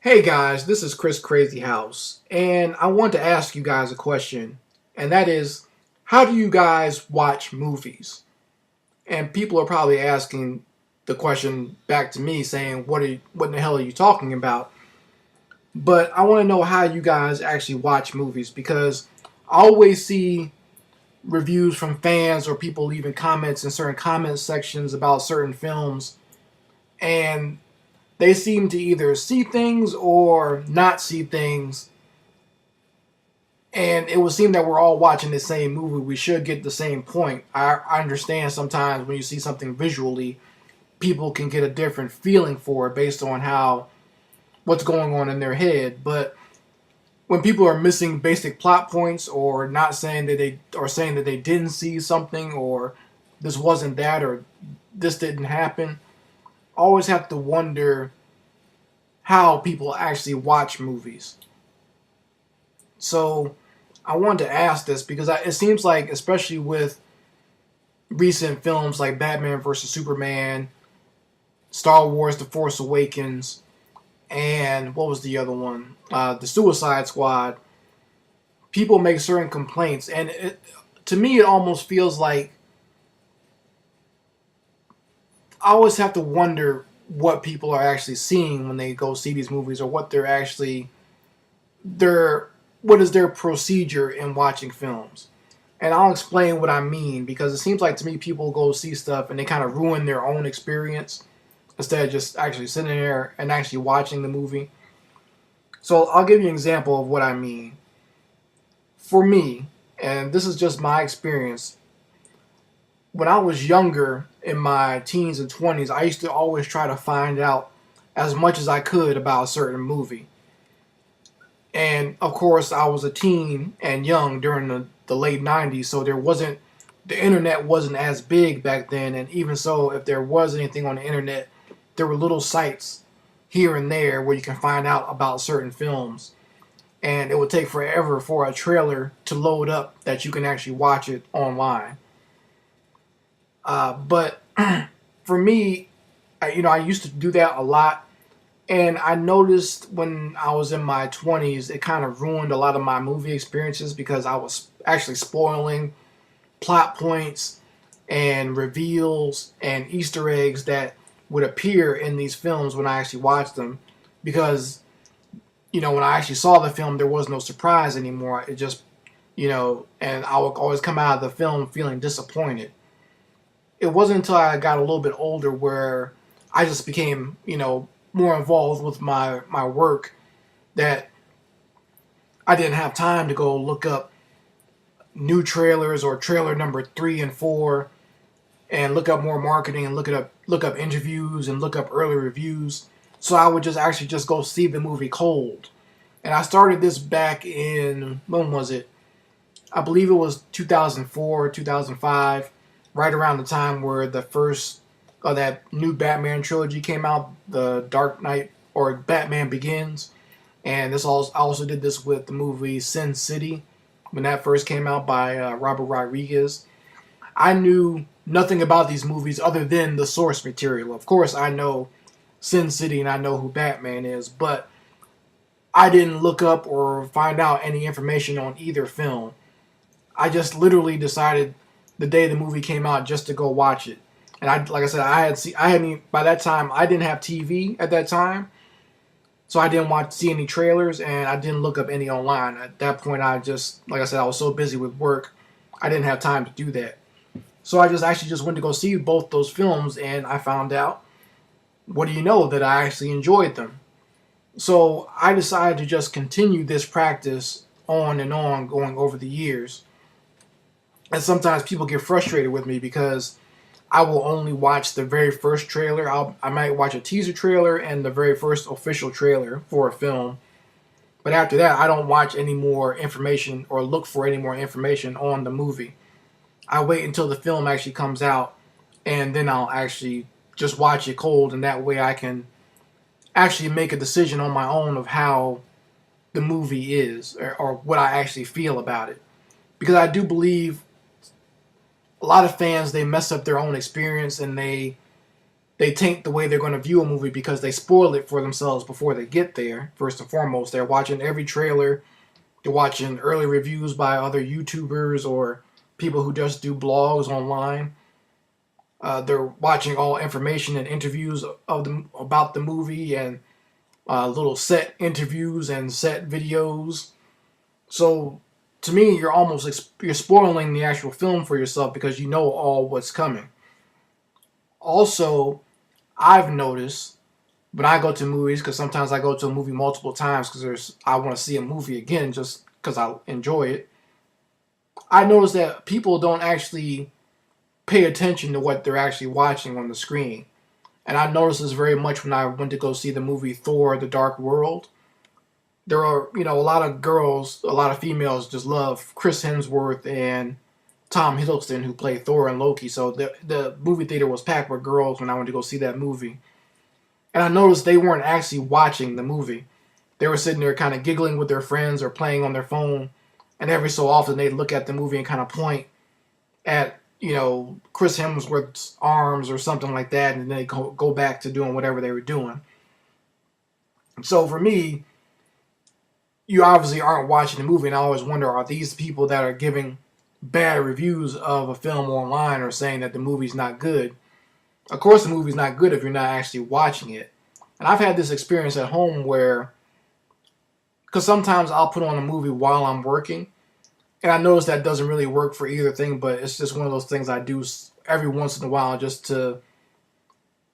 Hey guys, this is Chris Crazy House, and I want to ask you guys a question, and that is, how do you guys watch movies? And people are probably asking the question back to me, saying, what in the hell are you talking about?" But I want to know how you guys actually watch movies because I always see reviews from fans or people leaving comments in certain comment sections about certain films, and they seem to either see things or not see things, and it would seem that we're all watching the same movie. We should get the same point. I understand sometimes when you see something visually, people can get a different feeling for it based on how what's going on in their head. But when people are missing basic plot points or not saying that they didn't see something or this wasn't that or this didn't happen, I always have to wonder how people actually watch movies. So I wanted to ask this because it seems like, especially with recent films like Batman vs. Superman, Star Wars: The Force Awakens, and what was the other one? The Suicide Squad. People make certain complaints, and to me, it almost feels like I always have to wonder what people are actually seeing when they go see these movies, or what they're actually their what is their procedure in watching films. And I'll explain what I mean because it seems like to me people go see stuff and they kind of ruin their own experience instead of just actually sitting there and actually watching the movie. So I'll give you an example of what I mean. For me, and this is just my experience, when I was younger in my teens and 20s, I used to always try to find out as much as I could about a certain movie. And of course, I was a teen and young during the late 90s, so the internet wasn't as big back then. And even so, if there was anything on the internet, there were little sites here and there where you can find out about certain films. And it would take forever for a trailer to load up that you can actually watch it online. But for me, I used to do that a lot. And I noticed when I was in my 20s, it kind of ruined a lot of my movie experiences because I was actually spoiling plot points and reveals and Easter eggs that would appear in these films when I actually watched them. Because, when I actually saw the film, there was no surprise anymore. It just, and I would always come out of the film feeling disappointed. It wasn't until I got a little bit older where I just became, more involved with my work that I didn't have time to go look up new trailers or trailer number 3 and 4 and look up more marketing and look up interviews and look up early reviews. So I would just go see the movie cold. And I started this back in, when was it? I believe it was 2004, 2005, right around the time where the first of that new Batman trilogy came out, The Dark Knight or Batman Begins. And I also did this with the movie Sin City when that first came out by Robert Rodriguez. I knew nothing about these movies other than the source material. Of course, I know Sin City and I know who Batman is, but I didn't look up or find out any information on either film. I just literally decided the day the movie came out just to go watch it. And like I said, I hadn't by that time I didn't have TV at that time, so I didn't see any trailers and I didn't look up any online. At that point, like I said, I was so busy with work, I didn't have time to do that. So I just went to go see both those films, and I found out, what do you know, that I actually enjoyed them. So I decided to just continue this practice on and on, going over the years. And sometimes people get frustrated with me because I will only watch the very first trailer. I might watch a teaser trailer and the very first official trailer for a film. But after that, I don't watch any more information or look for any more information on the movie. I wait until the film actually comes out, and then I'll actually just watch it cold, and that way I can actually make a decision on my own of how the movie is or what I actually feel about it. Because I do believe a lot of fans, they mess up their own experience and they they taint the way they're going to view a movie because they spoil it for themselves before they get there. First and foremost, they're watching every trailer, they're watching early reviews by other YouTubers or people who just do blogs online. They're watching all information and interviews of them about the movie and little set interviews and set videos. So to me, you're spoiling the actual film for yourself because you know all what's coming. Also, I've noticed when I go to movies, because sometimes I go to a movie multiple times because I want to see a movie again just because I enjoy it. I notice that people don't actually pay attention to what they're actually watching on the screen. And I noticed this very much when I went to go see the movie Thor: The Dark World. There are, a lot of girls, a lot of females just love Chris Hemsworth and Tom Hiddleston, who play Thor and Loki. So the movie theater was packed with girls when I went to go see that movie. And I noticed they weren't actually watching the movie. They were sitting there kind of giggling with their friends or playing on their phone. And every so often they'd look at the movie and kind of point at, Chris Hemsworth's arms or something like that. And then they go back to doing whatever they were doing. So for me, you obviously aren't watching the movie. And I always wonder, are these people that are giving bad reviews of a film online or saying that the movie's not good? Of course the movie's not good if you're not actually watching it. And I've had this experience at home where, because sometimes I'll put on a movie while I'm working, and I notice that doesn't really work for either thing, but it's just one of those things I do every once in a while just to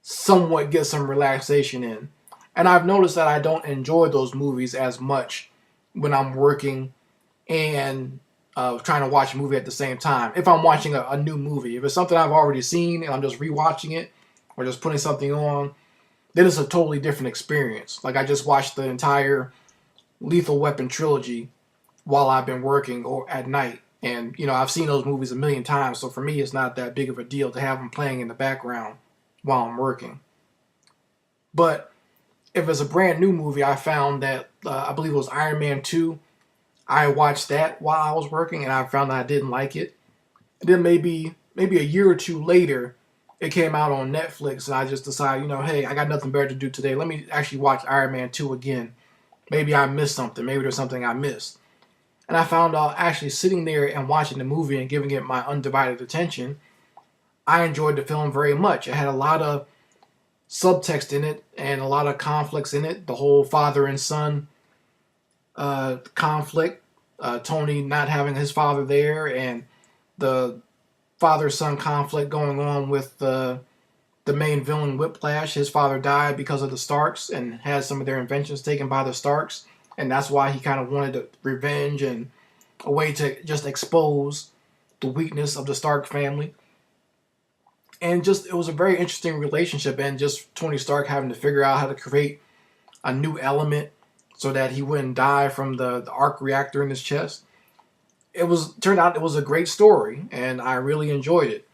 somewhat get some relaxation in. And I've noticed that I don't enjoy those movies as much when I'm working and trying to watch a movie at the same time. If I'm watching a new movie, if it's something I've already seen and I'm just rewatching it or just putting something on, then it's a totally different experience. Like I just watched the entire Lethal Weapon trilogy while I've been working or at night. And, I've seen those movies a million times, so for me it's not that big of a deal to have them playing in the background while I'm working. But if it's a brand new movie, I found that, I believe it was Iron Man 2, I watched that while I was working, and I found that I didn't like it. And then maybe a year or two later, it came out on Netflix, and I just decided, hey, I got nothing better to do today. Let me actually watch Iron Man 2 again. Maybe I missed something. Maybe there's something I missed. And I found out actually sitting there and watching the movie and giving it my undivided attention, I enjoyed the film very much. It had a lot of subtext in it and a lot of conflicts in it. The whole father and son conflict, Tony not having his father there, and the father-son conflict going on with the main villain Whiplash. His father died because of the Starks and had some of their inventions taken by the Starks, and that's why he kind of wanted revenge and a way to just expose the weakness of the Stark family. And just, it was a very interesting relationship, and just Tony Stark having to figure out how to create a new element so that he wouldn't die from the arc reactor in his chest. Turned out it was a great story, and I really enjoyed it.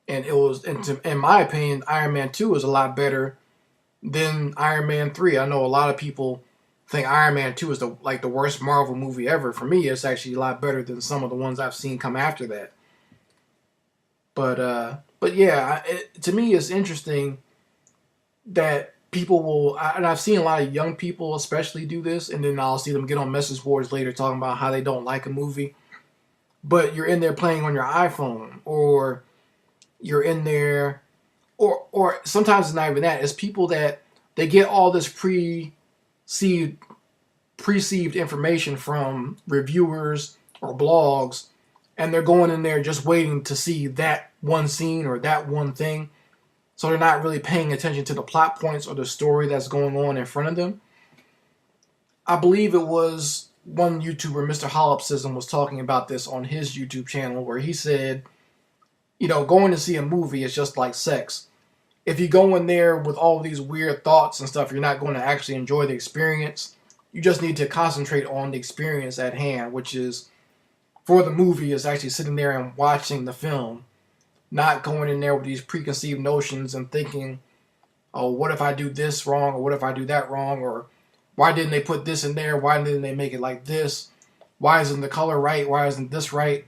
And in my opinion, Iron Man 2 is a lot better than Iron Man 3. I know a lot of people think Iron Man 2 is the worst Marvel movie ever. For me, it's actually a lot better than some of the ones I've seen come after that. But yeah, to me, it's interesting that people will, and I've seen a lot of young people especially do this, and then I'll see them get on message boards later talking about how they don't like a movie. But you're in there playing on your iPhone, or you're in there, or sometimes it's not even that. It's people that they get all this perceived information from reviewers or blogs, and they're going in there just waiting to see that one scene or that one thing. So they're not really paying attention to the plot points or the story that's going on in front of them. I believe it was one YouTuber, Mr. Hollopsism, was talking about this on his YouTube channel, where he said, going to see a movie is just like sex. If you go in there with all these weird thoughts and stuff, you're not going to actually enjoy the experience. You just need to concentrate on the experience at hand, which is, for the movie, is actually sitting there and watching the film. Not going in there with these preconceived notions and thinking, oh, what if I do this wrong, or what if I do that wrong, or why didn't they put this in there? Why didn't they make it like this? Why isn't the color right? Why isn't this right?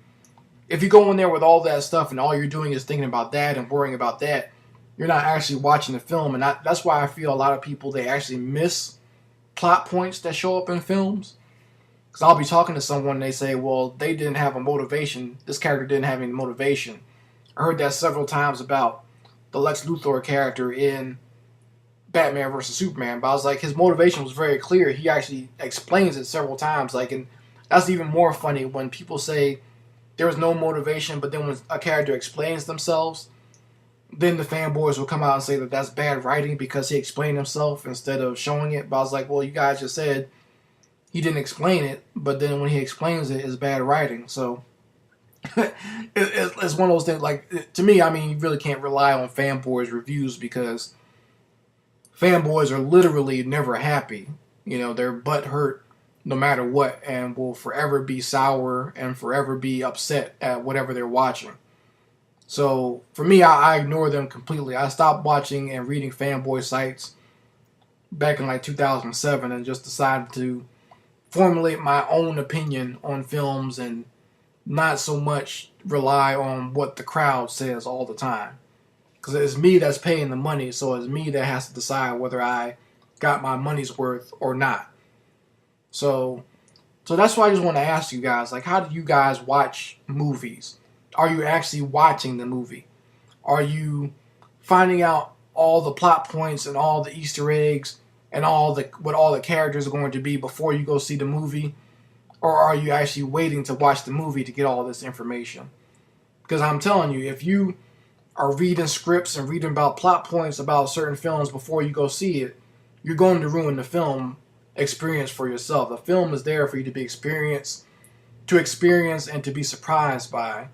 If you go in there with all that stuff and all you're doing is thinking about that and worrying about that, you're not actually watching the film, and that's why I feel a lot of people, they actually miss plot points that show up in films. Because I'll be talking to someone and they say, well, they didn't have a motivation. This character didn't have any motivation. I heard that several times about the Lex Luthor character in Batman versus Superman. But I was like, his motivation was very clear. He actually explains it several times. Like, and that's even more funny when people say there was no motivation, but then when a character explains themselves, then the fanboys will come out and say that that's bad writing because he explained himself instead of showing it. But I was like, well, you guys just said he didn't explain it, but then when he explains it, it's bad writing. So it's one of those things. Like, to me, I mean, you really can't rely on fanboys' reviews because fanboys are literally never happy. You know, they're butt hurt no matter what, and will forever be sour and forever be upset at whatever they're watching. So for me, I ignore them completely. I stopped watching and reading fanboy sites back in like 2007 and just decided to formulate my own opinion on films and not so much rely on what the crowd says all the time. Because it's me that's paying the money, so it's me that has to decide whether I got my money's worth or not. So that's why I just want to ask you guys, like, how do you guys watch movies? Are you actually watching the movie? Are you finding out all the plot points and all the Easter eggs and what all the characters are going to be before you go see the movie? Or are you actually waiting to watch the movie to get all this information? Because I'm telling you, if you are reading scripts and reading about plot points about certain films before you go see it, you're going to ruin the film experience for yourself. The film is there for you to experience and to be surprised by.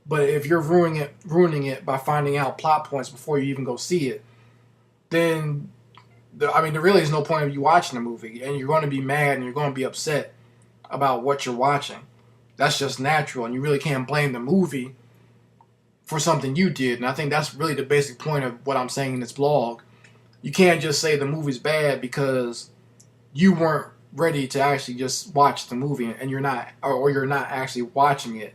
But if you're ruining it by finding out plot points before you even go see it, then there really is no point of you watching the movie, and you're going to be mad and you're going to be upset about what you're watching. That's just natural, and you really can't blame the movie for something you did. And I think that's really the basic point of what I'm saying in this blog. You can't just say the movie's bad because you weren't ready to actually just watch the movie, and you're not actually watching it.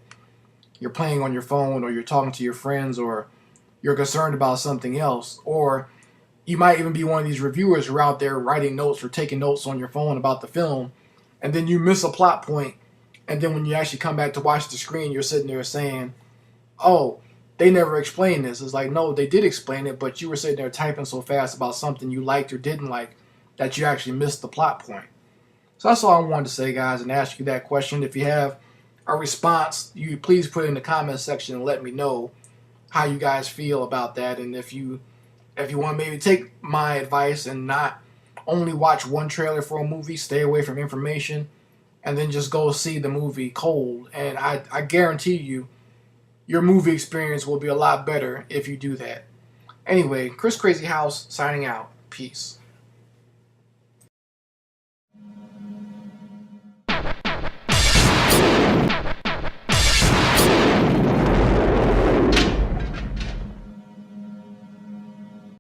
You're playing on your phone, or you're talking to your friends, or you're concerned about something else, or you might even be one of these reviewers who are out there writing notes or taking notes on your phone about the film, and then you miss a plot point, and then when you actually come back to watch the screen, you're sitting there saying, oh, they never explained this. It's like, no, they did explain it, but you were sitting there typing so fast about something you liked or didn't like that you actually missed the plot point. So that's all I wanted to say, guys, and ask you that question. If you have a response, you please put it in the comment section and let me know how you guys feel about that. And if you want to maybe take my advice and not only watch one trailer for a movie, stay away from information, and then just go see the movie cold. And I guarantee you, your movie experience will be a lot better if you do that. Anyway, Chris Crazy House signing out. Peace.